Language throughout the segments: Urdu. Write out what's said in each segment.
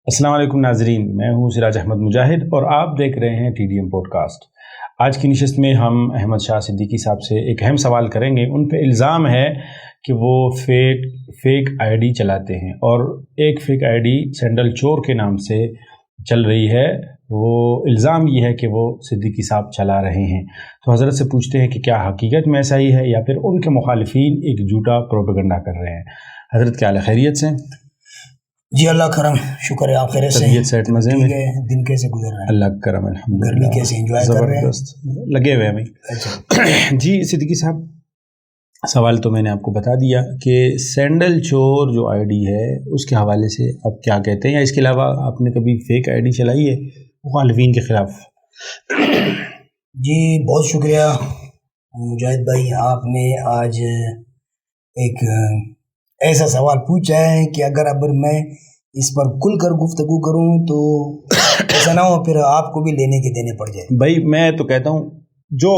السلام علیکم ناظرین، میں ہوں سراج احمد مجاہد اور آپ دیکھ رہے ہیں T D M podcast. آج کی نشست میں ہم احمد شاہ صدیقی صاحب سے ایک اہم سوال کریں گے۔ ان پہ الزام ہے کہ وہ فیک آئی ڈی چلاتے ہیں اور ایک فیک آئی ڈی سینڈل چور کے نام سے چل رہی ہے۔ وہ الزام یہ ہے کہ وہ صدیقی صاحب چلا رہے ہیں۔ تو حضرت سے پوچھتے ہیں کہ کیا حقیقت میں ایسا ہی ہے یا پھر ان کے مخالفین ایک جھوٹا پروپیگنڈا کر رہے ہیں۔ حضرت کیا حال ہے؟ خیریت سے؟ جی اللہ کرم، شکر ہے آپ خیریت سے؟ طبیعت صحت مزے میں؟ دن کیسے گزر رہا ہے؟ اللہ کرم الحمدللہ۔ گرمی کیسے انجوائے کر رہے ہیں؟ زبردست لگے ہوئے ہیں بھائی۔ اچھا جی صدیقی صاحب، سوال تو میں نے آپ کو بتا دیا کہ سینڈل چور جو آئی ڈی ہے اس کے حوالے سے آپ کیا کہتے ہیں، یا اس کے علاوہ آپ نے کبھی فیک آئی ڈی چلائی ہے مخالفین کے خلاف؟ جی بہت شکریہ مجاہد بھائی، آپ نے آج ایک ایسا سوال پوچھا ہے کہ اگر میں اس پر کھل کر گفتگو کروں تو ایسا نہ ہو پھر آپ کو بھی لینے کے دینے پڑ جائے۔ بھائی میں تو کہتا ہوں جو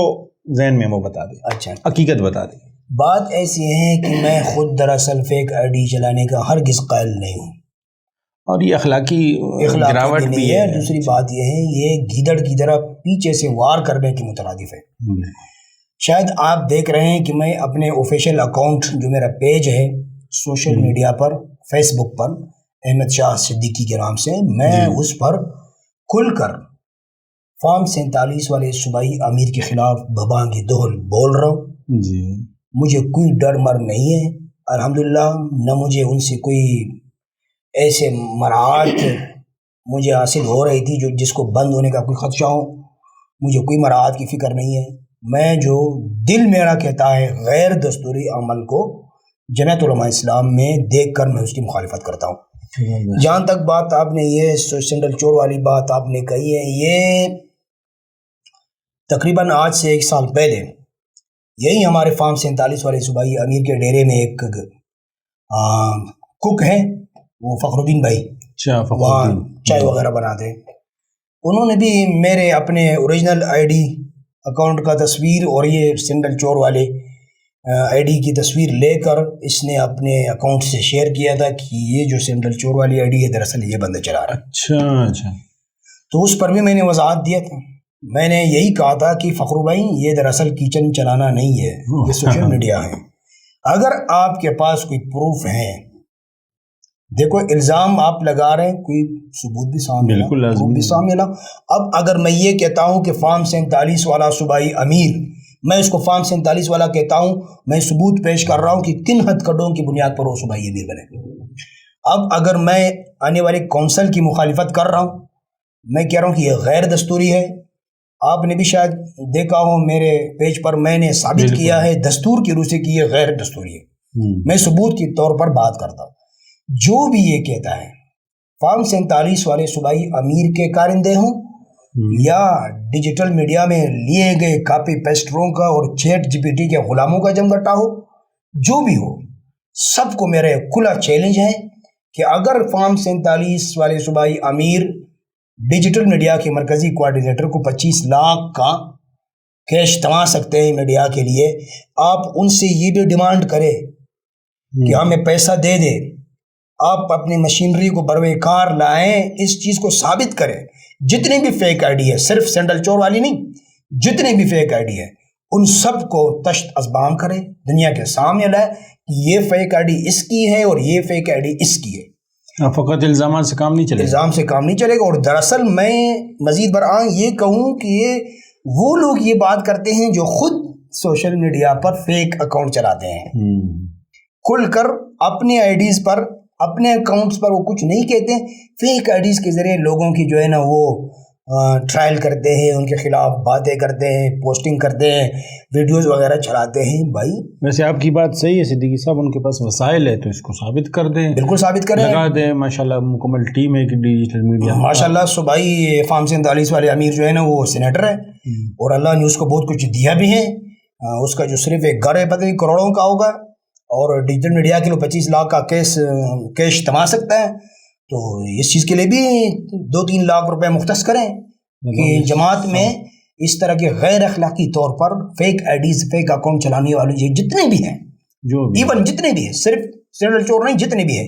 ذہن میں وہ بتا دیں، اچھا حقیقت بتا دیں۔ بات ایسی ہے کہ میں خود دراصل فیک آئی ڈی چلانے کا ہرگز قائل نہیں ہوں، اور یہ اخلاقی گراوٹ بھی ہے۔ دوسری بات یہ ہے یہ گیدڑ کی طرح پیچھے سے وار کرنے کے مترادف ہے۔ شاید آپ دیکھ رہے ہیں کہ میں اپنے آفیشیل اکاؤنٹ جو میرا پیج ہے سوشل میڈیا پر، فیس بک پر احمد شاہ صدیقی کے نام سے، میں اس پر کھل کر فارم 47 والے صوبائی امیر کے خلاف بھبانگی دہل بول رہا ہوں۔ جی مجھے کوئی ڈر مر نہیں ہے الحمدللہ، نہ مجھے ان سے کوئی ایسے مراعات مجھے حاصل ہو رہی تھی جو جس کو بند ہونے کا کوئی خدشہ ہو۔ مجھے کوئی مراعات کی فکر نہیں ہے۔ میں جو دل میرا کہتا ہے غیر دستوری عمل کو جمعیت علماء اسلام میں دیکھ کر میں اس کی مخالفت کرتا ہوں۔ جہاں تک بات آپ نے یہ سینڈل چور والی بات آپ نے کہی ہے، یہ تقریباً آج سے 1 سال پہلے یہی ہمارے فارم 47 والے صوبائی امیر کے ڈیرے میں ایک کک ہیں، وہ فخر الدین بھائی، وہاں چائے وغیرہ بناتے ہیں، انہوں نے بھی میرے اپنے اوریجنل آئی ڈی اکاؤنٹ کا تصویر اور یہ سینڈل چور والے آئی ڈی کی تصویر لے کر اس نے اپنے اکاؤنٹ سے شیئر کیا تھا کہ یہ جو سینڈل چور والی آئی ڈی ہے دراصل یہ بندہ چلا رہا ہے۔ اچھا تو اس پر بھی میں نے وضاحت دیا تھا، میں نے یہی کہا تھا کہ فخر بھائی یہ دراصل کچن چلانا نہیں ہے، یہ سوشل میڈیا ہے۔ اگر آپ کے پاس کوئی پروف ہے، دیکھو الزام آپ لگا رہے ہیں، کوئی ثبوت بھی سامنے لا، پروف بھی سامنے لا۔ اب اگر میں یہ کہتا ہوں کہ فارم 47 والا صوبائی امیر، میں اس کو فارم 47 والا کہتا ہوں، میں ثبوت پیش کر رہا ہوں کہ کن ہتھ کڑوں کی بنیاد پر وہ صوبائی امیر بنے۔ اب اگر میں آنے والے کونسل کی مخالفت کر رہا ہوں، میں کہہ رہا ہوں کہ یہ غیر دستوری ہے۔ آپ نے بھی شاید دیکھا ہو میرے پیج پر میں نے ثابت کیا ہے دستور کی روح سے کہ یہ غیر دستوری ہے۔ میں ثبوت کے طور پر بات کرتا ہوں۔ جو بھی یہ کہتا ہے فارم 47 والے صوبائی امیر کے کارندے ہوں یا ڈیجیٹل میڈیا میں لیے گئے کاپی پیسٹروں کا اور چیٹ جی پی ٹی کے غلاموں کا جمگٹا ہو، جو بھی ہو، سب کو میرا کھلا چیلنج ہے کہ اگر فارم 47 والے صوبائی امیر ڈیجیٹل میڈیا کے مرکزی کوارڈینیٹر کو 25 لاکھ کا کیش تما سکتے ہیں میڈیا کے لیے، آپ ان سے یہ بھی ڈیمانڈ کرے کہ ہمیں پیسہ دے دیں، آپ اپنی مشینری کو بروئے کار لائیں، اس چیز کو ثابت کریں۔ جتنی بھی فیک آئی ڈی ہے، صرف سینڈل چور والی نہیں، جتنی بھی فیک آئی ڈی ہے ان سب کو تشت ازبام کرے، دنیا کے سامنے لائے کہ یہ فیک آئی ڈی اس کی ہے اور یہ فیک آئی ڈی اس کی ہے۔ فقط الزامات سے کام نہیں چلے گا، الزام سے کام نہیں چلے گا۔ اور دراصل میں مزید برآں یہ کہوں کہ یہ وہ لوگ یہ بات کرتے ہیں جو خود سوشل میڈیا پر فیک اکاؤنٹ چلاتے ہیں، کھل کر اپنے آئی ڈیز پر، اپنے اکاؤنٹس پر وہ کچھ نہیں کہتے، فیک آئی ڈیز کے ذریعے لوگوں کی جو ہے نا وہ ٹرائل کرتے ہیں، ان کے خلاف باتیں کرتے ہیں، پوسٹنگ کرتے ہیں، ویڈیوز وغیرہ چلاتے ہیں۔ بھائی ویسے آپ کی بات صحیح ہے صدیقی صاحب، ان کے پاس وسائل ہے تو اس کو ثابت کر دیں، بالکل ثابت کریں، لگا دیں۔ ماشاءاللہ مکمل ٹیم ہے کہ ڈیجیٹل میڈیا، ماشاءاللہ صوبائی فارم 47 والے امیر جو ہے نا وہ سینیٹر ہے اور اللہ نے اس کو بہت کچھ دیا بھی ہے۔ اس کا جو صرف ایک گھر ہے پتہ نہیں کروڑوں کا ہوگا، اور ڈیجیٹل میڈیا کے لیے 25 لاکھ کا کیش تما سکتا ہے۔ تو اس چیز کے لیے بھی 2-3 لاکھ روپے مختص کریں کہ جماعت میں اس طرح کے غیر اخلاقی طور پر فیک آئی ڈیز، فیک اکاؤنٹ چلانے والے جتنے بھی ہیں، ایون جتنے بھی ہیں، صرف سینڈل چور نہیں، جتنے بھی ہیں،